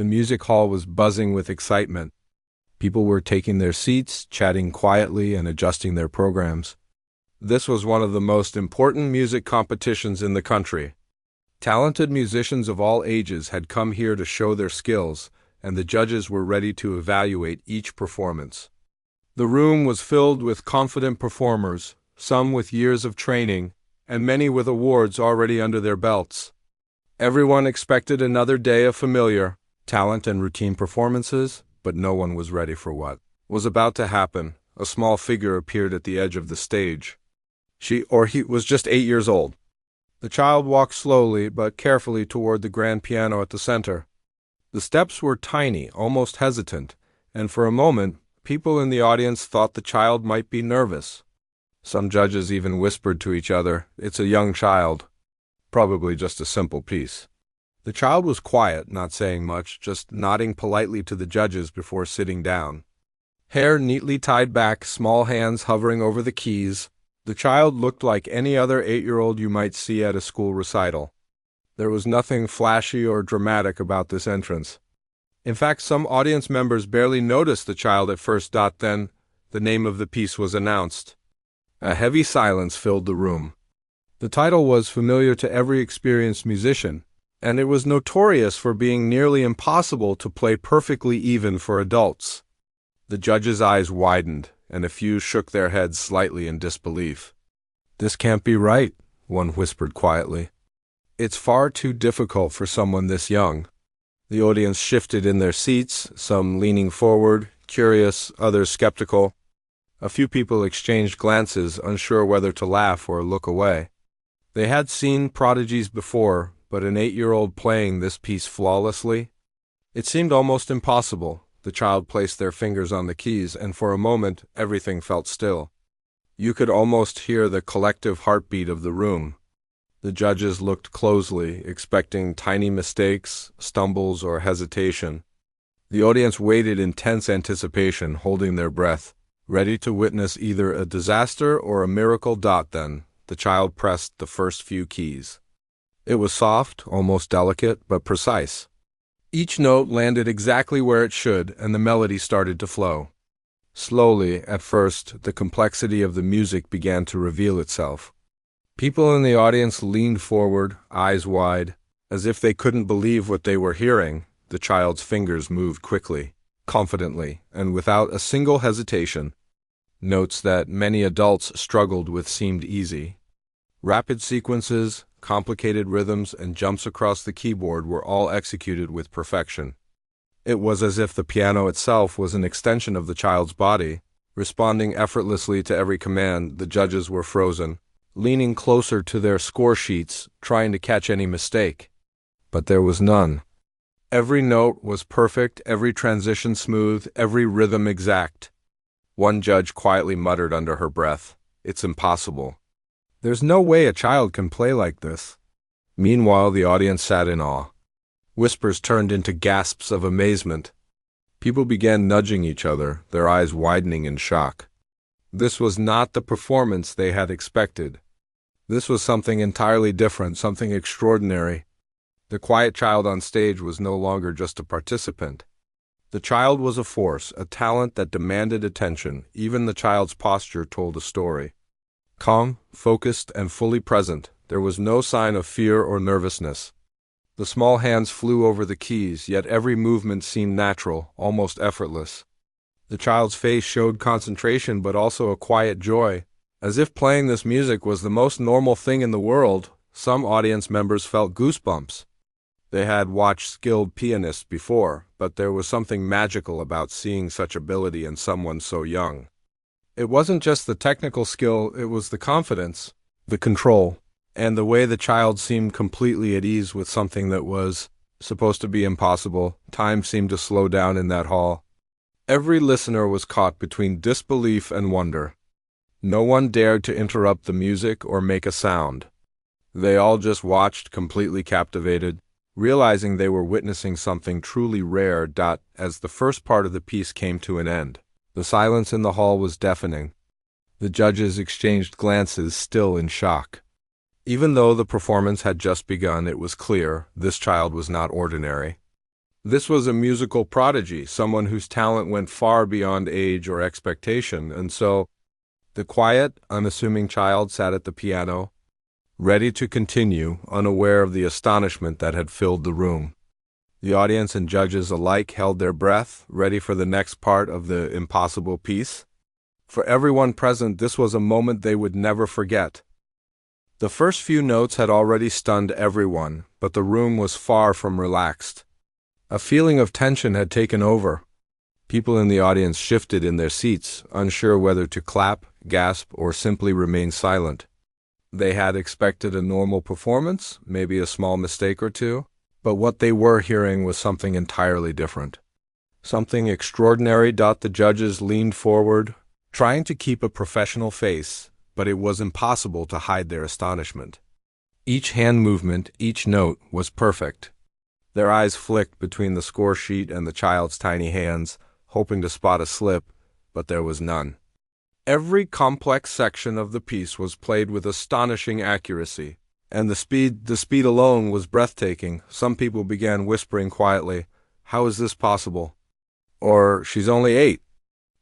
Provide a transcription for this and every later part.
The music hall was buzzing with excitement. People were taking their seats, chatting quietly, and adjusting their programs. This was one of the most important music competitions in the country. Talented musicians of all ages had come here to show their skills, and the judges were ready to evaluate each performance. The room was filled with confident performers, some with years of training, and many with awards already under their belts. Everyone expected another day of familiar talent and routine performances, but no one was ready for what was about to happen. A small figure appeared at the edge of the stage. She or he was just 8 years old. The child walked slowly but carefully toward the grand piano at the center. The steps were tiny, almost hesitant, and for a moment, people in the audience thought the child might be nervous. Some judges even whispered to each other, "It's a young child. Probably just a simple piece." The child was quiet, not saying much, just nodding politely to the judges before sitting down. Hair neatly tied back, small hands hovering over the keys, the child looked like any other 8-year-old you might see at a school recital. There was nothing flashy or dramatic about this entrance. In fact, some audience members barely noticed the child at first. Then, the name of the piece was announced. A heavy silence filled the room. The title was familiar to every experienced musician, and it was notorious for being nearly impossible to play perfectly even for adults. The judges' eyes widened, and a few shook their heads slightly in disbelief. "This can't be right," one whispered quietly. "It's far too difficult for someone this young." The audience shifted in their seats, some leaning forward, curious, others skeptical. A few people exchanged glances, unsure whether to laugh or look away. They had seen prodigies before, but an 8-year-old playing this piece flawlessly? It seemed almost impossible. The child placed their fingers on the keys, and for a moment, everything felt still. You could almost hear the collective heartbeat of the room. The judges looked closely, expecting tiny mistakes, stumbles, or hesitation. The audience waited in tense anticipation, holding their breath, ready to witness either a disaster or a miracle. Then, the child pressed the first few keys. It was soft, almost delicate, but precise. Each note landed exactly where it should, and the melody started to flow. Slowly, at first, the complexity of the music began to reveal itself. People in the audience leaned forward, eyes wide, as if they couldn't believe what they were hearing. The child's fingers moved quickly, confidently, and without a single hesitation. Notes that many adults struggled with seemed easy. Rapid sequences, complicated rhythms, and jumps across the keyboard were all executed with perfection. It was as if the piano itself was an extension of the child's body, responding effortlessly to every command. The judges were frozen, leaning closer to their score sheets, trying to catch any mistake. But there was none. Every note was perfect, every transition smooth, every rhythm exact. One judge quietly muttered under her breath, "It's impossible. There's no way a child can play like this." Meanwhile, the audience sat in awe. Whispers turned into gasps of amazement. People began nudging each other, their eyes widening in shock. This was not the performance they had expected. This was something entirely different, something extraordinary. The quiet child on stage was no longer just a participant. The child was a force, a talent that demanded attention. Even the child's posture told a story. Calm, focused, and fully present, there was no sign of fear or nervousness. The small hands flew over the keys, yet every movement seemed natural, almost effortless. The child's face showed concentration but also a quiet joy. As if playing this music was the most normal thing in the world, some audience members felt goosebumps. They had watched skilled pianists before, but there was something magical about seeing such ability in someone so young. It wasn't just the technical skill, it was the confidence, the control, and the way the child seemed completely at ease with something that was supposed to be impossible. Time seemed to slow down in that hall. Every listener was caught between disbelief and wonder. No one dared to interrupt the music or make a sound. They all just watched, completely captivated, realizing they were witnessing something truly rare. As the first part of the piece came to an end, the silence in the hall was deafening. The judges exchanged glances, still in shock. Even though the performance had just begun, it was clear this child was not ordinary. This was a musical prodigy, someone whose talent went far beyond age or expectation, and so the quiet, unassuming child sat at the piano, ready to continue, unaware of the astonishment that had filled the room. The audience and judges alike held their breath, ready for the next part of the impossible piece. For everyone present, this was a moment they would never forget. The first few notes had already stunned everyone, but the room was far from relaxed. A feeling of tension had taken over. People in the audience shifted in their seats, unsure whether to clap, gasp, or simply remain silent. They had expected a normal performance, maybe a small mistake or two, but what they were hearing was something entirely different. Something extraordinary. The judges leaned forward, trying to keep a professional face, but it was impossible to hide their astonishment. Each hand movement, each note, was perfect. Their eyes flicked between the score sheet and the child's tiny hands, hoping to spot a slip, but there was none. Every complex section of the piece was played with astonishing accuracy, and the speed alone was breathtaking. Some people began whispering quietly, "How is this possible?" Or, "She's only 8."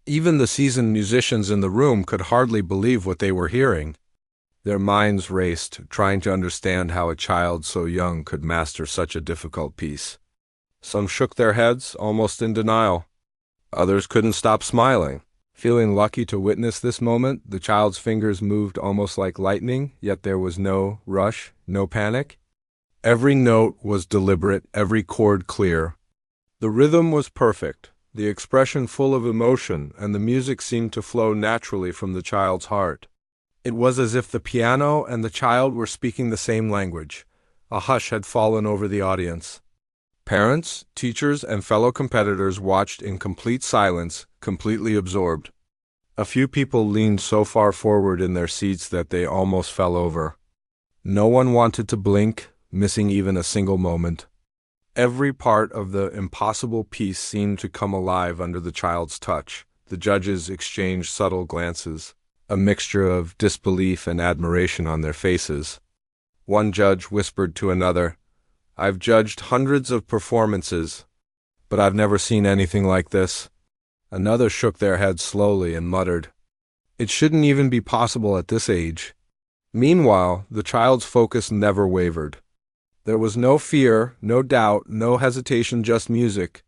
Even the seasoned musicians in the room could hardly believe what they were hearing. Their minds raced, trying to understand how a child so young could master such a difficult piece. Some shook their heads, almost in denial. Others couldn't stop smiling. Feeling lucky to witness this moment, the child's fingers moved almost like lightning, yet there was no rush, no panic. Every note was deliberate, every chord clear. The rhythm was perfect, the expression full of emotion, and the music seemed to flow naturally from the child's heart. It was as if the piano and the child were speaking the same language. A hush had fallen over the audience. Parents, teachers, and fellow competitors watched in complete silence, completely absorbed. A few people leaned so far forward in their seats that they almost fell over. No one wanted to blink, missing even a single moment. Every part of the impossible piece seemed to come alive under the child's touch. The judges exchanged subtle glances, a mixture of disbelief and admiration on their faces. One judge whispered to another, "I've judged hundreds of performances, but I've never seen anything like this." Another shook their head slowly and muttered, "It shouldn't even be possible at this age." Meanwhile, the child's focus never wavered. There was no fear, no doubt, no hesitation, just music.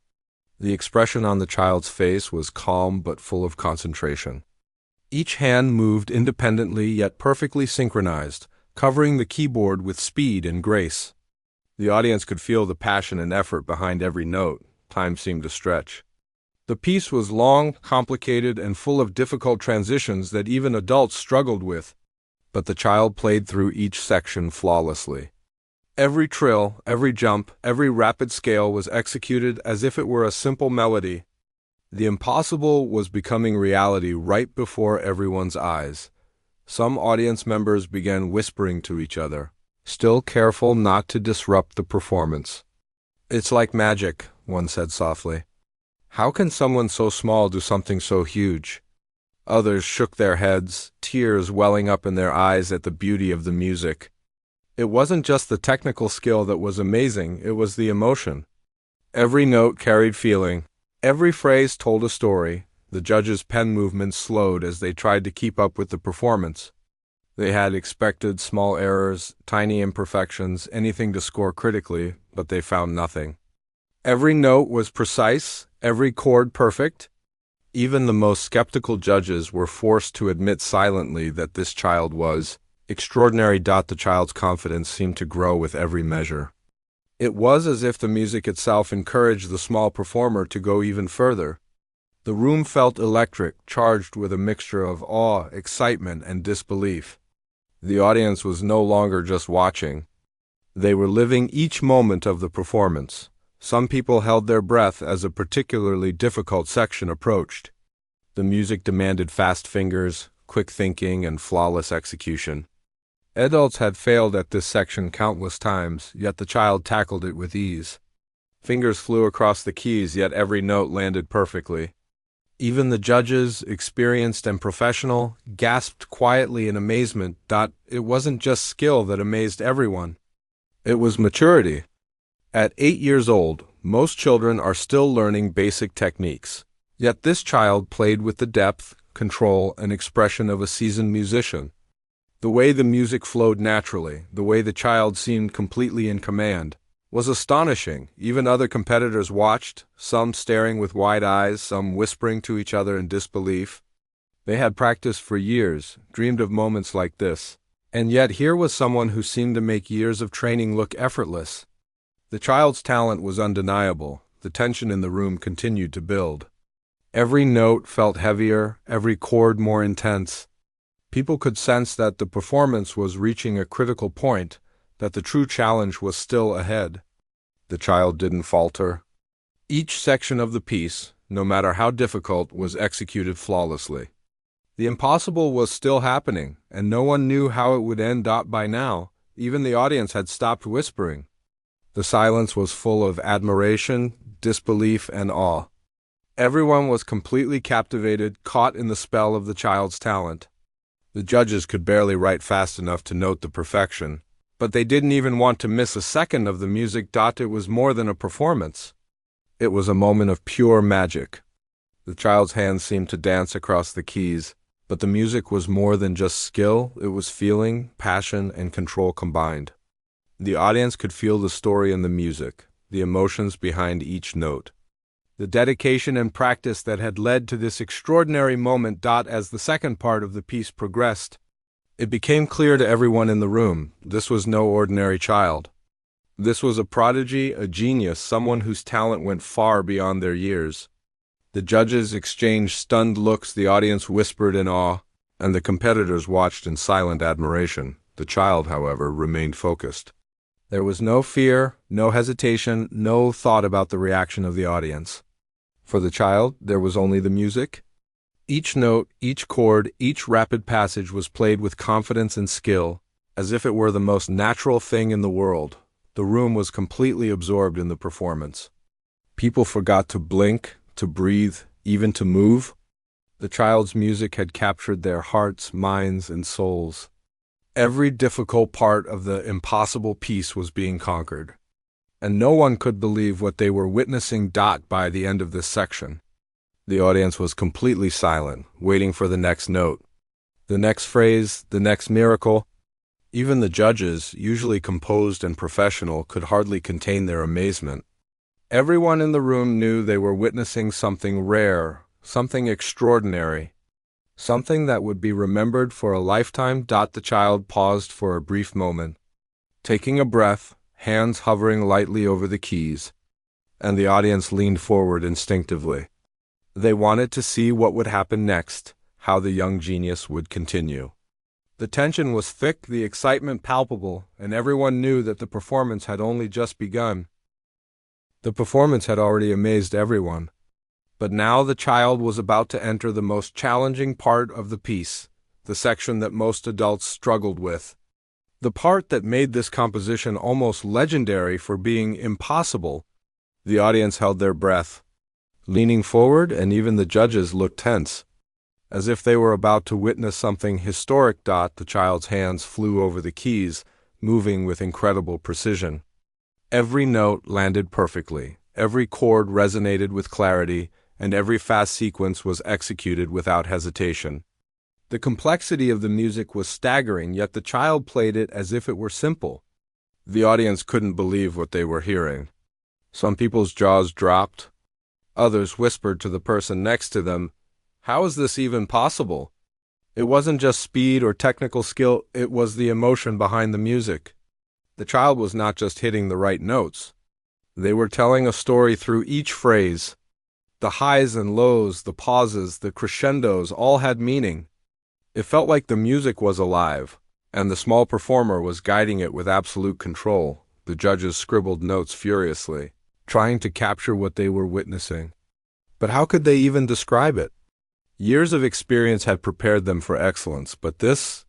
The expression on the child's face was calm but full of concentration. Each hand moved independently yet perfectly synchronized, covering the keyboard with speed and grace. The audience could feel the passion and effort behind every note. Time seemed to stretch. The piece was long, complicated, and full of difficult transitions that even adults struggled with, but the child played through each section flawlessly. Every trill, every jump, every rapid scale was executed as if it were a simple melody. The impossible was becoming reality right before everyone's eyes. Some audience members began whispering to each other, still careful not to disrupt the performance. "It's like magic," one said softly. "How can someone so small do something so huge?" Others shook their heads, tears welling up in their eyes at the beauty of the music. It wasn't just the technical skill that was amazing, it was the emotion. Every note carried feeling. Every phrase told a story. The judges' pen movements slowed as they tried to keep up with the performance. They had expected small errors, tiny imperfections, anything to score critically, but they found nothing. Every note was precise, every chord perfect. Even the most skeptical judges were forced to admit silently that this child was extraordinary. The child's confidence seemed to grow with every measure. It was as if the music itself encouraged the small performer to go even further. The room felt electric, charged with a mixture of awe, excitement, and disbelief. The audience was no longer just watching. They were living each moment of the performance. Some people held their breath as a particularly difficult section approached. The music demanded fast fingers, quick thinking, and flawless execution. Adults had failed at this section countless times, yet the child tackled it with ease. Fingers flew across the keys, yet every note landed perfectly. Even the judges, experienced and professional, gasped quietly in amazement. It wasn't just skill that amazed everyone. It was maturity. At 8 years old, most children are still learning basic techniques. Yet this child played with the depth, control, and expression of a seasoned musician. The way the music flowed naturally, the way the child seemed completely in command, was astonishing. Even other competitors watched, some staring with wide eyes, some whispering to each other in disbelief. They had practiced for years, dreamed of moments like this. And yet here was someone who seemed to make years of training look effortless. The child's talent was undeniable. The tension in the room continued to build. Every note felt heavier, every chord more intense. People could sense that the performance was reaching a critical point, that the true challenge was still ahead. The child didn't falter. Each section of the piece, no matter how difficult, was executed flawlessly. The impossible was still happening, and no one knew how it would end. By now, even the audience had stopped whispering. The silence was full of admiration, disbelief, and awe. Everyone was completely captivated, caught in the spell of the child's talent. The judges could barely write fast enough to note the perfection, but they didn't even want to miss a second of the music. It was more than a performance. It was a moment of pure magic. The child's hands seemed to dance across the keys, but the music was more than just skill. It was feeling, passion, and control combined. The audience could feel the story in the music, the emotions behind each note. The dedication and practice that had led to this extraordinary moment. As the second part of the piece progressed, it became clear to everyone in the room, this was no ordinary child. This was a prodigy, a genius, someone whose talent went far beyond their years. The judges exchanged stunned looks, the audience whispered in awe, and the competitors watched in silent admiration. The child, however, remained focused. There was no fear, no hesitation, no thought about the reaction of the audience. For the child, there was only the music. Each note, each chord, each rapid passage was played with confidence and skill, as if it were the most natural thing in the world. The room was completely absorbed in the performance. People forgot to blink, to breathe, even to move. The child's music had captured their hearts, minds, and souls. Every difficult part of the impossible piece was being conquered. And no one could believe what they were witnessing. By the end of this section, the audience was completely silent, waiting for the next note, the next phrase, the next miracle. Even the judges, usually composed and professional, could hardly contain their amazement. Everyone in the room knew they were witnessing something rare, something extraordinary, something that would be remembered for a lifetime. The child paused for a brief moment, taking a breath, hands hovering lightly over the keys, and the audience leaned forward instinctively. They wanted to see what would happen next, how the young genius would continue. The tension was thick, the excitement palpable, and everyone knew that the performance had only just begun. The performance had already amazed everyone, but now the child was about to enter the most challenging part of the piece, the section that most adults struggled with. The part that made this composition almost legendary for being impossible. The audience held their breath, leaning forward, and even the judges looked tense, as if they were about to witness something historic. The child's hands flew over the keys, moving with incredible precision. Every note landed perfectly, every chord resonated with clarity, and every fast sequence was executed without hesitation. The complexity of the music was staggering, yet the child played it as if it were simple. The audience couldn't believe what they were hearing. Some people's jaws dropped. Others whispered to the person next to them, "How is this even possible?" It wasn't just speed or technical skill, it was the emotion behind the music. The child was not just hitting the right notes. They were telling a story through each phrase. The highs and lows, the pauses, the crescendos, all had meaning. It felt like the music was alive, and the small performer was guiding it with absolute control. The judges scribbled notes furiously, trying to capture what they were witnessing. But how could they even describe it? Years of experience had prepared them for excellence, but this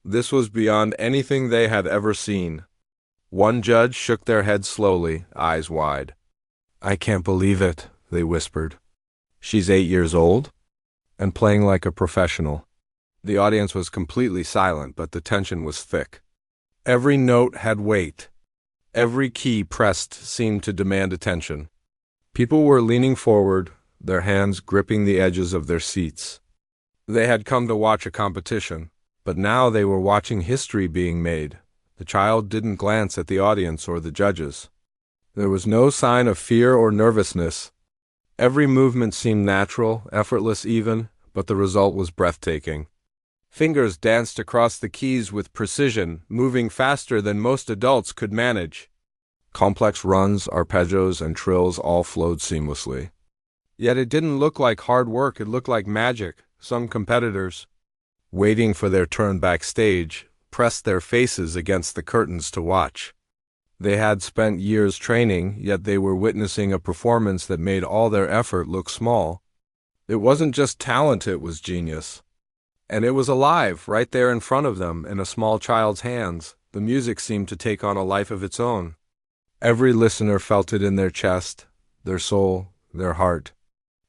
was beyond anything they had ever seen. One judge shook their head slowly, eyes wide. "I can't believe it," they whispered. "She's 8 years old? And playing like a professional." The audience was completely silent, but the tension was thick. Every note had weight. Every key pressed seemed to demand attention. People were leaning forward, their hands gripping the edges of their seats. They had come to watch a competition, but now they were watching history being made. The child didn't glance at the audience or the judges. There was no sign of fear or nervousness. Every movement seemed natural, effortless even, but the result was breathtaking. Fingers danced across the keys with precision, moving faster than most adults could manage. Complex runs, arpeggios, and trills all flowed seamlessly. Yet it didn't look like hard work, it looked like magic. Some competitors, waiting for their turn backstage, pressed their faces against the curtains to watch. They had spent years training, yet they were witnessing a performance that made all their effort look small. It wasn't just talent, it was genius. And it was alive, right there in front of them, in a small child's hands. The music seemed to take on a life of its own. Every listener felt it in their chest, their soul, their heart.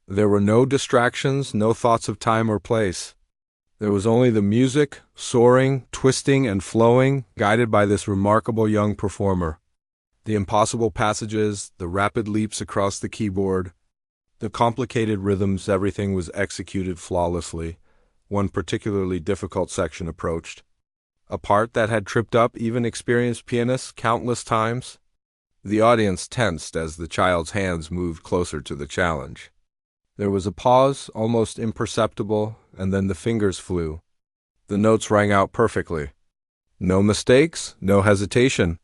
There were no distractions, no thoughts of time or place. There was only the music, soaring, twisting, and flowing, guided by this remarkable young performer. The impossible passages, the rapid leaps across the keyboard, the complicated rhythms, everything was executed flawlessly. One particularly difficult section approached. A part that had tripped up even experienced pianists countless times. The audience tensed as the child's hands moved closer to the challenge. There was a pause, almost imperceptible, and then the fingers flew. The notes rang out perfectly. No mistakes, no hesitation.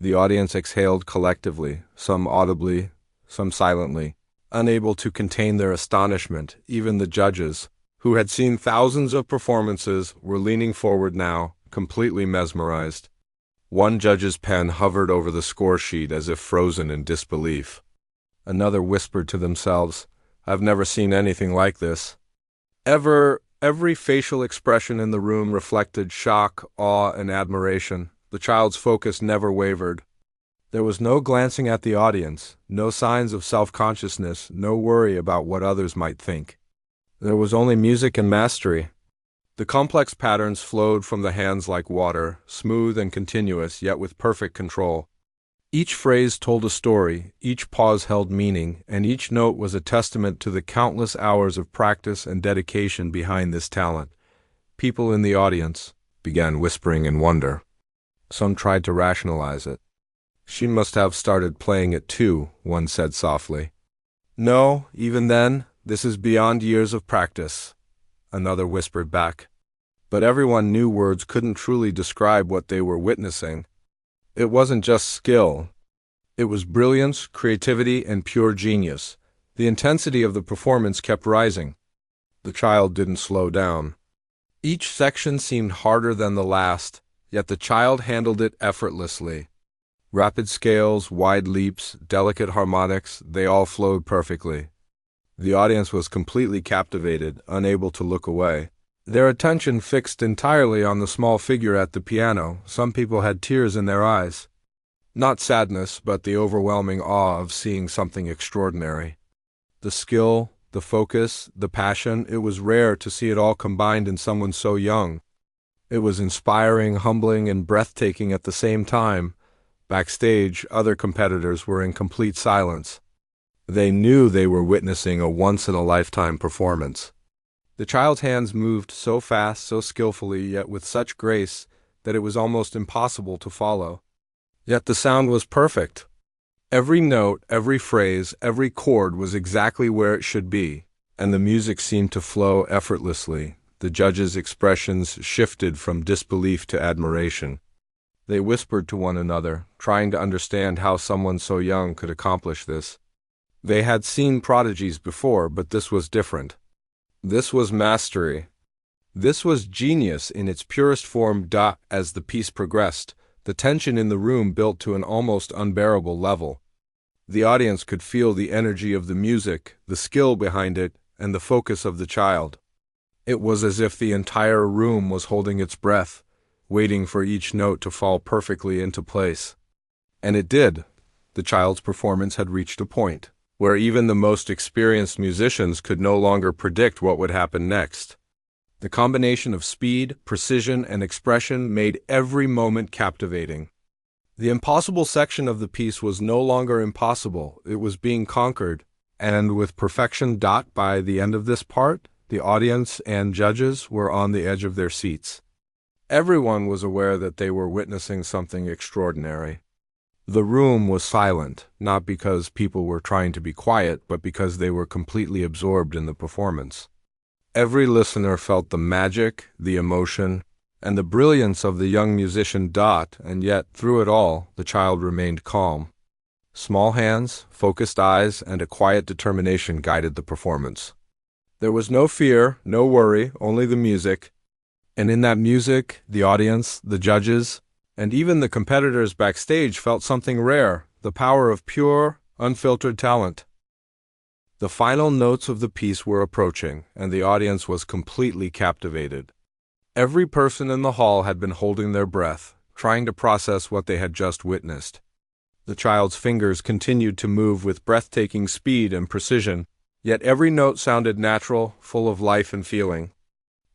The audience exhaled collectively, some audibly, some silently, unable to contain their astonishment. Even the judges, who had seen thousands of performances, were leaning forward now, completely mesmerized. One judge's pen hovered over the score sheet as if frozen in disbelief. Another whispered to themselves, "I've never seen anything like this." Every facial expression in the room reflected shock, awe, and admiration. The child's focus never wavered. There was no glancing at the audience, no signs of self-consciousness, no worry about what others might think. There was only music and mastery. The complex patterns flowed from the hands like water, smooth and continuous, yet with perfect control. Each phrase told a story, each pause held meaning, and each note was a testament to the countless hours of practice and dedication behind this talent. People in the audience began whispering in wonder. Some tried to rationalize it. "She must have started playing it too," one said softly. "No, even then, this is beyond years of practice," another whispered back. But everyone knew words couldn't truly describe what they were witnessing. It wasn't just skill. It was brilliance, creativity, and pure genius. The intensity of the performance kept rising. The child didn't slow down. Each section seemed harder than the last, yet the child handled it effortlessly. Rapid scales, wide leaps, delicate harmonics, they all flowed perfectly. The audience was completely captivated, unable to look away. Their attention fixed entirely on the small figure at the piano. Some people had tears in their eyes. Not sadness, but the overwhelming awe of seeing something extraordinary. The skill, the focus, the passion, it was rare to see it all combined in someone so young. It was inspiring, humbling, and breathtaking at the same time. Backstage, other competitors were in complete silence. They knew they were witnessing a once-in-a-lifetime performance. The child's hands moved so fast, so skillfully, yet with such grace that it was almost impossible to follow. Yet the sound was perfect. Every note, every phrase, every chord was exactly where it should be, and the music seemed to flow effortlessly. The judges' expressions shifted from disbelief to admiration. They whispered to one another, trying to understand how someone so young could accomplish this. They had seen prodigies before, but this was different. This was mastery. This was genius in its purest form. As the piece progressed, the tension in the room built to an almost unbearable level. The audience could feel the energy of the music, the skill behind it, and the focus of the child. It was as if the entire room was holding its breath, waiting for each note to fall perfectly into place. And it did. The child's performance had reached a point where even the most experienced musicians could no longer predict what would happen next. The combination of speed, precision, and expression made every moment captivating. The impossible section of the piece was no longer impossible, it was being conquered, and with perfection. By the end of this part, the audience and judges were on the edge of their seats. Everyone was aware that they were witnessing something extraordinary. The room was silent, not because people were trying to be quiet, but because they were completely absorbed in the performance. Every listener felt the magic, the emotion, and the brilliance of the young musician. And yet, through it all, the child remained calm. Small hands, focused eyes, and a quiet determination guided the performance. There was no fear, no worry, only the music. And in that music, the audience, the judges, and even the competitors backstage felt something rare, the power of pure, unfiltered talent. The final notes of the piece were approaching, and the audience was completely captivated. Every person in the hall had been holding their breath, trying to process what they had just witnessed. The child's fingers continued to move with breathtaking speed and precision, yet every note sounded natural, full of life and feeling.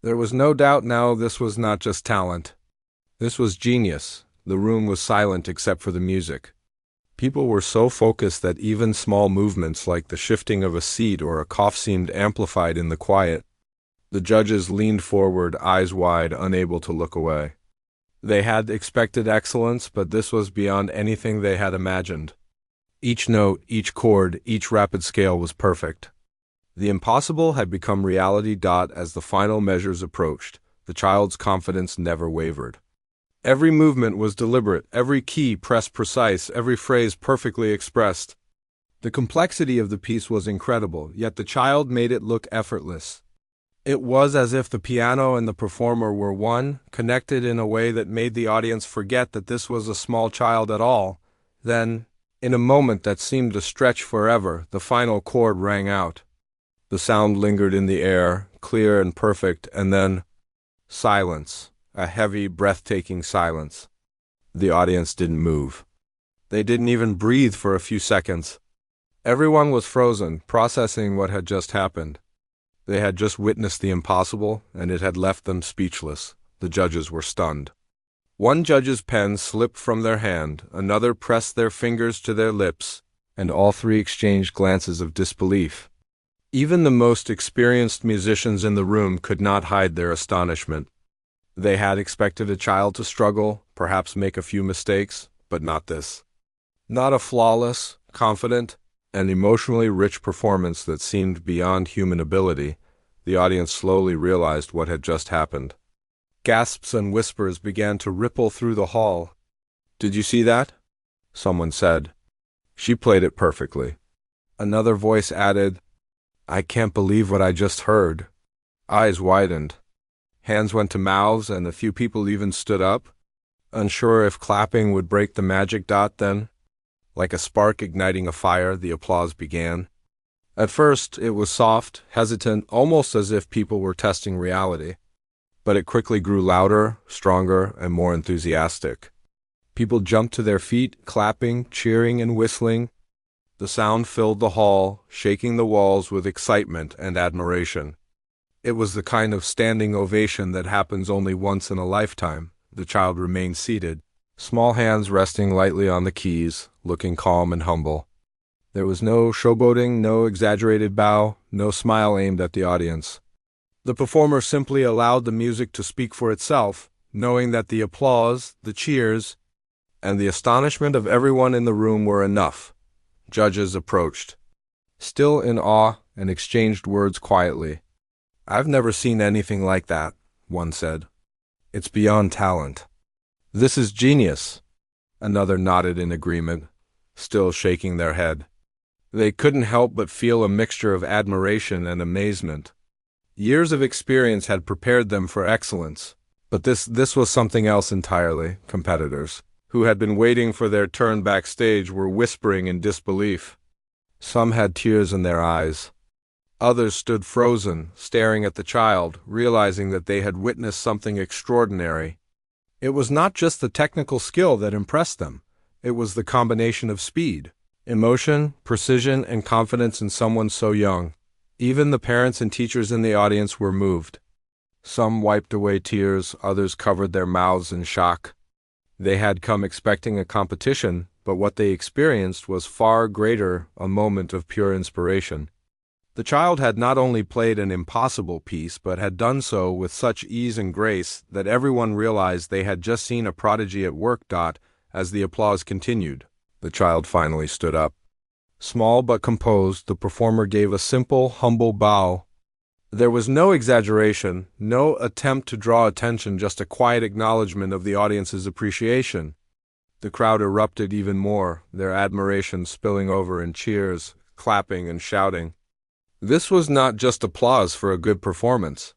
There was no doubt now this was not just talent. This was genius. The room was silent except for the music. People were so focused that even small movements like the shifting of a seat or a cough seemed amplified in the quiet. The judges leaned forward, eyes wide, unable to look away. They had expected excellence, but this was beyond anything they had imagined. Each note, each chord, each rapid scale was perfect. The impossible had become reality. As the final measures approached, the child's confidence never wavered. Every movement was deliberate, every key pressed precise, every phrase perfectly expressed. The complexity of the piece was incredible, yet the child made it look effortless. It was as if the piano and the performer were one, connected in a way that made the audience forget that this was a small child at all. Then, in a moment that seemed to stretch forever, the final chord rang out. The sound lingered in the air, clear and perfect, and then silence, a heavy, breathtaking silence. The audience didn't move. They didn't even breathe for a few seconds. Everyone was frozen, processing what had just happened. They had just witnessed the impossible, and it had left them speechless. The judges were stunned. One judge's pen slipped from their hand, another pressed their fingers to their lips, and all three exchanged glances of disbelief. Even the most experienced musicians in the room could not hide their astonishment. They had expected a child to struggle, perhaps make a few mistakes, but not this. Not a flawless, confident, and emotionally rich performance that seemed beyond human ability. The audience slowly realized what had just happened. Gasps and whispers began to ripple through the hall. "Did you see that?" someone said. "She played it perfectly." Another voice added, "I can't believe what I just heard." Eyes widened. Hands went to mouths, and a few people even stood up, unsure if clapping would break the magic. Then, like a spark igniting a fire, the applause began. At first, it was soft, hesitant, almost as if people were testing reality. But it quickly grew louder, stronger, and more enthusiastic. People jumped to their feet, clapping, cheering, and whistling. The sound filled the hall, shaking the walls with excitement and admiration. It was the kind of standing ovation that happens only once in a lifetime. The child remained seated, small hands resting lightly on the keys, looking calm and humble. There was no showboating, no exaggerated bow, no smile aimed at the audience. The performer simply allowed the music to speak for itself, knowing that the applause, the cheers, and the astonishment of everyone in the room were enough. Judges approached, still in awe, and exchanged words quietly. "I've never seen anything like that," one said. "It's beyond talent." "This is genius," another nodded in agreement, still shaking their head. They couldn't help but feel a mixture of admiration and amazement. Years of experience had prepared them for excellence, but this was something else entirely. Competitors, who had been waiting for their turn backstage, were whispering in disbelief. Some had tears in their eyes. Others stood frozen, staring at the child, realizing that they had witnessed something extraordinary. It was not just the technical skill that impressed them. It was the combination of speed, emotion, precision, and confidence in someone so young. Even the parents and teachers in the audience were moved. Some wiped away tears, others covered their mouths in shock. They had come expecting a competition, but what they experienced was far greater, a moment of pure inspiration. The child had not only played an impossible piece, but had done so with such ease and grace that everyone realized they had just seen a prodigy at work. As the applause continued, the child finally stood up. Small but composed, the performer gave a simple, humble bow. There was no exaggeration, no attempt to draw attention, just a quiet acknowledgement of the audience's appreciation. The crowd erupted even more, their admiration spilling over in cheers, clapping, and shouting. This was not just applause for a good performance.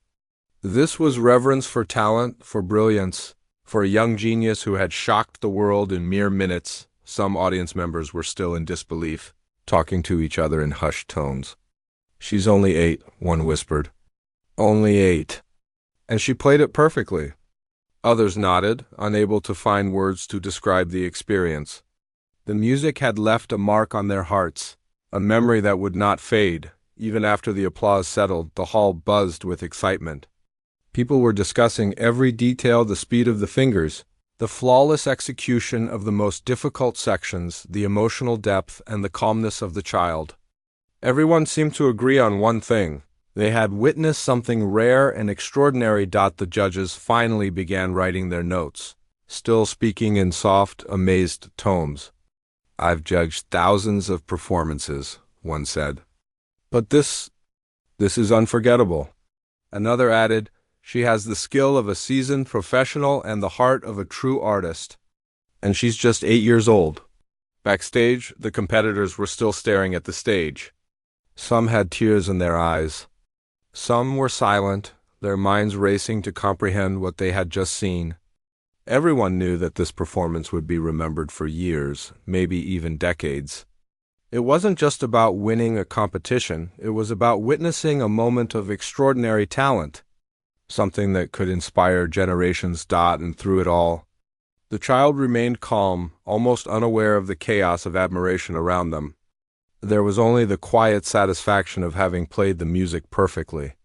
This was reverence for talent, for brilliance, for a young genius who had shocked the world in mere minutes. Some audience members were still in disbelief, talking to each other in hushed tones. "She's only 8, one whispered. "Only 8. And she played it perfectly." Others nodded, unable to find words to describe the experience. The music had left a mark on their hearts, a memory that would not fade. Even after the applause settled, the hall buzzed with excitement. People were discussing every detail: the speed of the fingers, the flawless execution of the most difficult sections, the emotional depth, and the calmness of the child. Everyone seemed to agree on one thing: they had witnessed something rare and extraordinary. The judges finally began writing their notes, still speaking in soft, amazed tones. "I've judged thousands of performances," one said. "But this is unforgettable." Another added, "She has the skill of a seasoned professional and the heart of a true artist. And she's just 8 years old." Backstage, the competitors were still staring at the stage. Some had tears in their eyes. Some were silent, their minds racing to comprehend what they had just seen. Everyone knew that this performance would be remembered for years, maybe even decades. It wasn't just about winning a competition, it was about witnessing a moment of extraordinary talent, something that could inspire generations. And through it all, the child remained calm, almost unaware of the chaos of admiration around them. There was only the quiet satisfaction of having played the music perfectly.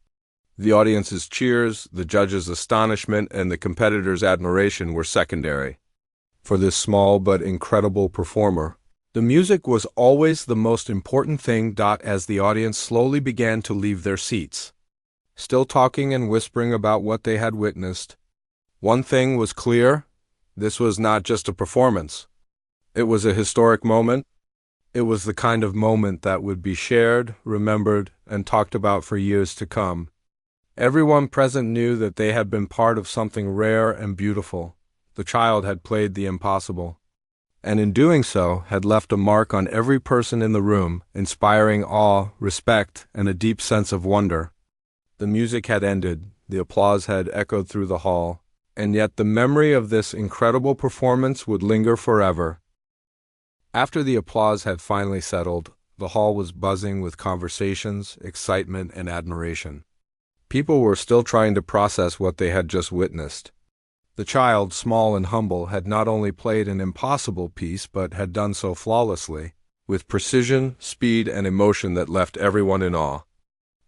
The audience's cheers, the judges' astonishment, and the competitors' admiration were secondary. For this small but incredible performer, the music was always the most important thing. As the audience slowly began to leave their seats, still talking and whispering about what they had witnessed, one thing was clear: this was not just a performance. It was a historic moment. It was the kind of moment that would be shared, remembered, and talked about for years to come. Everyone present knew that they had been part of something rare and beautiful. The child had played the impossible, and in doing so had left a mark on every person in the room, inspiring awe, respect, and a deep sense of wonder. The music had ended, the applause had echoed through the hall, and yet the memory of this incredible performance would linger forever. After the applause had finally settled, the hall was buzzing with conversations, excitement, and admiration. People were still trying to process what they had just witnessed. The child, small and humble, had not only played an impossible piece, but had done so flawlessly, with precision, speed, and emotion that left everyone in awe.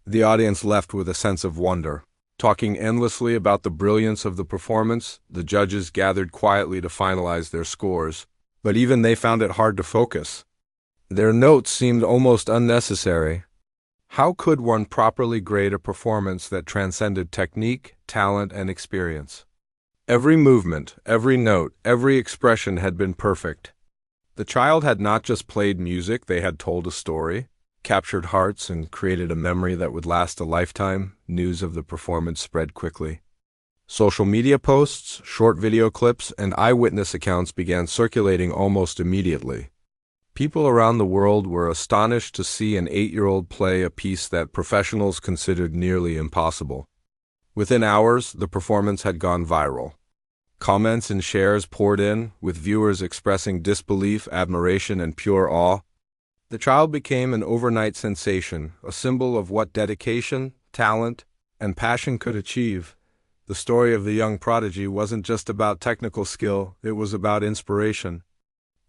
The audience left with a sense of wonder. Talking endlessly about the brilliance of the performance, the judges gathered quietly to finalize their scores, but even they found it hard to focus. Their notes seemed almost unnecessary. How could one properly grade a performance that transcended technique, talent, and experience? Every movement, every note, every expression had been perfect. The child had not just played music, they had told a story, captured hearts, and created a memory that would last a lifetime. News of the performance spread quickly. Social media posts, short video clips, and eyewitness accounts began circulating almost immediately. People around the world were astonished to see an 8-year-old play a piece that professionals considered nearly impossible. Within hours, the performance had gone viral. Comments and shares poured in, with viewers expressing disbelief, admiration, and pure awe. The child became an overnight sensation, a symbol of what dedication, talent, and passion could achieve. The story of the young prodigy wasn't just about technical skill, it was about inspiration.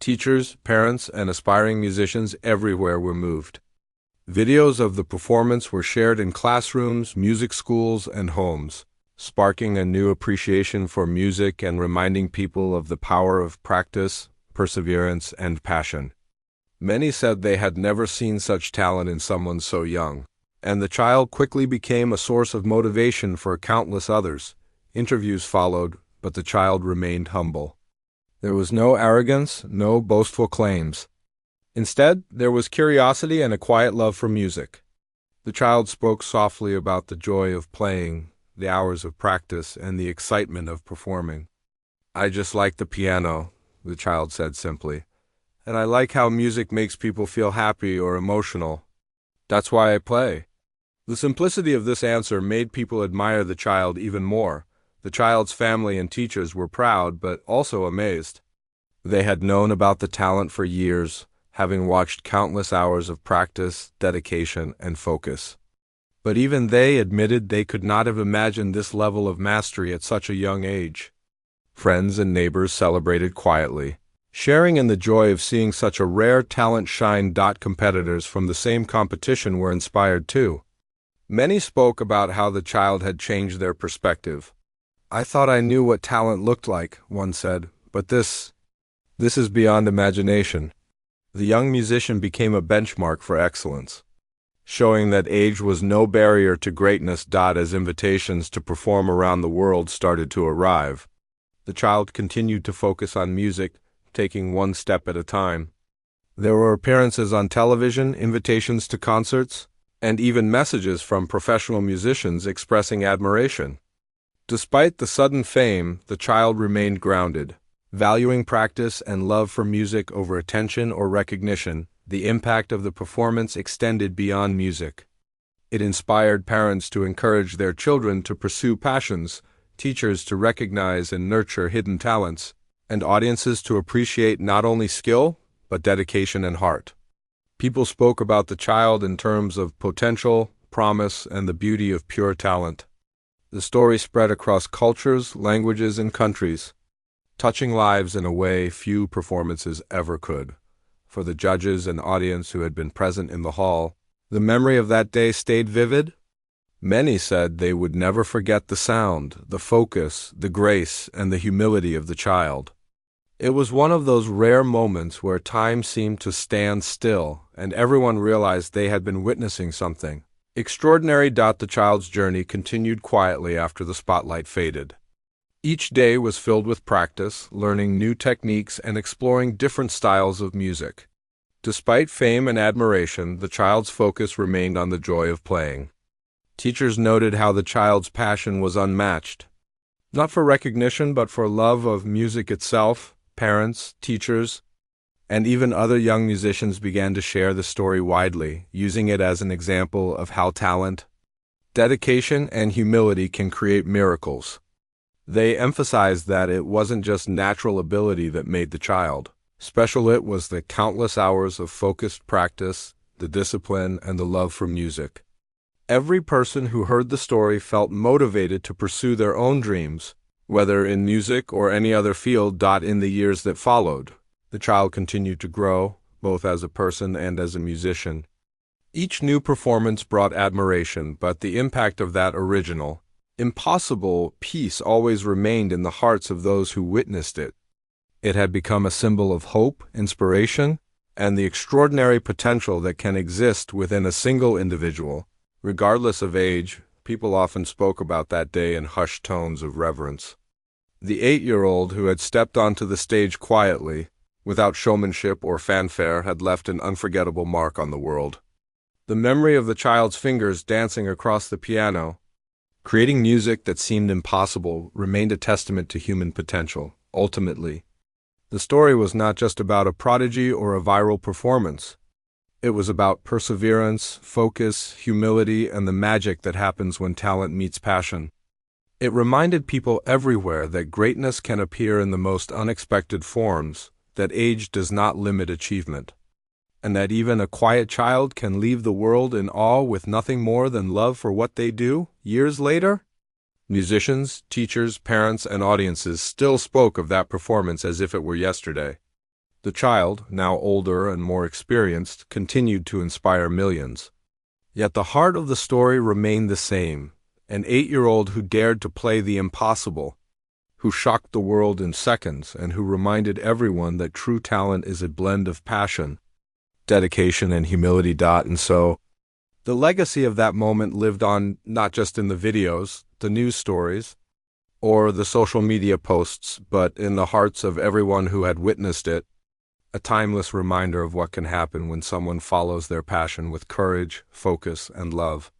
Teachers, parents, and aspiring musicians everywhere were moved. Videos of the performance were shared in classrooms, music schools, and homes. sparking a new appreciation for music and reminding people of the power of practice, perseverance, and passion. Many said they had never seen such talent in someone so young, and the child quickly became a source of motivation for countless others. Interviews followed, but the child remained humble. There was no arrogance, no boastful claims. Instead, there was curiosity and a quiet love for music. The child spoke softly about the joy of playing, the hours of practice, and the excitement of performing. "I just like the piano," the child said simply, "and I like how music makes people feel happy or emotional. That's why I play." The simplicity of this answer made people admire the child even more. The child's family and teachers were proud but also amazed. They had known about the talent for years, having watched countless hours of practice, dedication, and focus. But even they admitted they could not have imagined this level of mastery at such a young age. Friends and neighbors celebrated quietly, sharing in the joy of seeing such a rare talent shine. Competitors from the same competition were inspired too. Many spoke about how the child had changed their perspective. "I thought I knew what talent looked like," one said, "but this is beyond imagination." The young musician became a benchmark for excellence, showing that age was no barrier to greatness. As invitations to perform around the world started to arrive, the child continued to focus on music, taking one step at a time. There were appearances on television, invitations to concerts, and even messages from professional musicians expressing admiration. Despite the sudden fame, the child remained grounded, valuing practice and love for music over attention or recognition. The impact of the performance extended beyond music. It inspired parents to encourage their children to pursue passions, teachers to recognize and nurture hidden talents, and audiences to appreciate not only skill, but dedication and heart. People spoke about the child in terms of potential, promise, and the beauty of pure talent. The story spread across cultures, languages, and countries, touching lives in a way few performances ever could. For the judges and audience who had been present in the hall, the memory of that day stayed vivid. Many said they would never forget the sound, the focus, the grace, and the humility of the child. It was one of those rare moments where time seemed to stand still, and everyone realized they had been witnessing something extraordinary. The child's journey continued quietly after the spotlight faded. Each day was filled with practice, learning new techniques, and exploring different styles of music. Despite fame and admiration, the child's focus remained on the joy of playing. Teachers noted how the child's passion was unmatched, not for recognition but for love of music itself. Parents, teachers, and even other young musicians began to share the story widely, using it as an example of how talent, dedication, and humility can create miracles. They emphasized that it wasn't just natural ability that made the child special. It was the countless hours of focused practice, the discipline, and the love for music. Every person who heard the story felt motivated to pursue their own dreams, whether in music or any other field. In the years that followed, the child continued to grow, both as a person and as a musician. Each new performance brought admiration, but the impact of that original, impossible piece always remained in the hearts of those who witnessed it. It had become a symbol of hope, inspiration, and the extraordinary potential that can exist within a single individual. Regardless of age, people often spoke about that day in hushed tones of reverence. The 8-year-old who had stepped onto the stage quietly, without showmanship or fanfare, had left an unforgettable mark on the world. The memory of the child's fingers dancing across the piano, creating music that seemed impossible, remained a testament to human potential. Ultimately, the story was not just about a prodigy or a viral performance. It was about perseverance, focus, humility, and the magic that happens when talent meets passion. It reminded people everywhere that greatness can appear in the most unexpected forms, that age does not limit achievement, and that even a quiet child can leave the world in awe with nothing more than love for what they do. Years later, musicians, teachers, parents, and audiences still spoke of that performance as if it were yesterday. The child, now older and more experienced, continued to inspire millions. Yet the heart of the story remained the same, An 8-year-old who dared to play the impossible, who shocked the world in seconds, and who reminded everyone that true talent is a blend of passion, dedication, and humility. And so, the legacy of that moment lived on not just in the videos, the news stories, or the social media posts, but in the hearts of everyone who had witnessed it, a timeless reminder of what can happen when someone follows their passion with courage, focus, and love.